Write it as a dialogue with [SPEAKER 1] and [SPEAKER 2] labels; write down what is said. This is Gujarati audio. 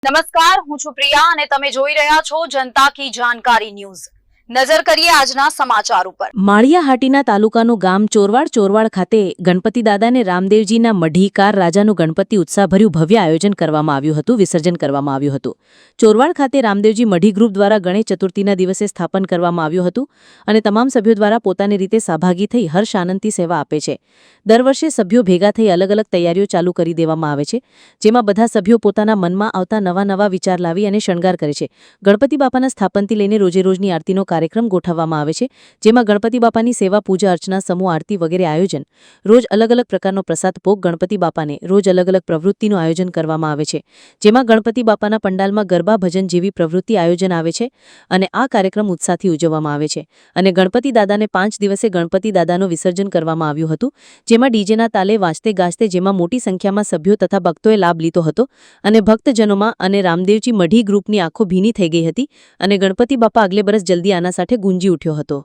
[SPEAKER 1] નમસ્કાર, હું છું પ્રિયા અને તમે જોઈ રહ્યા છો જનતા કી જાણકારી ન્યૂઝ। નજર કરીએ આજના સમાચાર ઉપર।
[SPEAKER 2] માળિયાહાટીના તાલુકાનું ગામ ચોરવાડ ખાતે ગણપતિ દાદાને રામદેવજીના મઢીકાર રાજાનું ગણપતિ ઉત્સાહભર્યું ભવ્ય આયોજન કરવામાં આવ્યું હતું, વિસર્જન કરવામાં આવ્યું હતું। ચોરવાડ ખાતે રામદેવજી મઢી ગ્રુપ દ્વારા ગણેશ ચતુર્થીના દિવસે સ્થાપન કરવામાં આવ્યું હતું અને તમામ સભ્યો દ્વારા પોતાની રીતે સહભાગી થઈ હર્ષ આનંદથી સેવા આપે છે। દર વર્ષે સભ્યો ભેગા થઈ અલગ અલગ તૈયારીઓ ચાલુ કરી દેવામાં આવે છે, જેમાં બધા સભ્યો પોતાના મનમાં આવતા નવા વિચાર લાવી અને શણગાર કરે છે। ગણપતિ બાપાના સ્થાપનથી લઈને રોજે રોજની આરતીનો કાર્યક્રમ ગોઠવવામાં આવે છે, જેમાં ગણપતિ બાપાની સેવા, પૂજા અર્ચના, સમૂહ આરતી વગેરે આયોજન, રોજ અલગ અલગ પ્રકારનો પ્રસાદ ભોગ, ગણપતિ બાપાને રોજ અલગ અલગ પ્રવૃત્તિનું આયોજન કરવામાં આવે છે, જેમાં ગણપતિ બાપાના પંડાલમાં ગરબા, ભજન જેવી પ્રવૃત્તિ આયોજન આવે છે અને આ કાર્યક્રમ ઉત્સાહથી ઉજવવામાં આવે છે। અને ગણપતિ દાદાને 5 દિવસે ગણપતિ દાદાનું વિસર્જન કરવામાં આવ્યું હતું, જેમાં ડીજેના તાલે વાજતે ગાજતે જેમાં મોટી સંખ્યામાં સભ્યો તથા ભક્તોએ લાભ લીધો હતો અને ભક્તજનોમાં અને રામદેવજી મઢી ગ્રુપની આંખો ભીની થઈ ગઈ હતી અને ગણપતિ બાપા અગલે બરસ જલ્દી આના સાથે ગુંજી ઉઠ્યો હતો।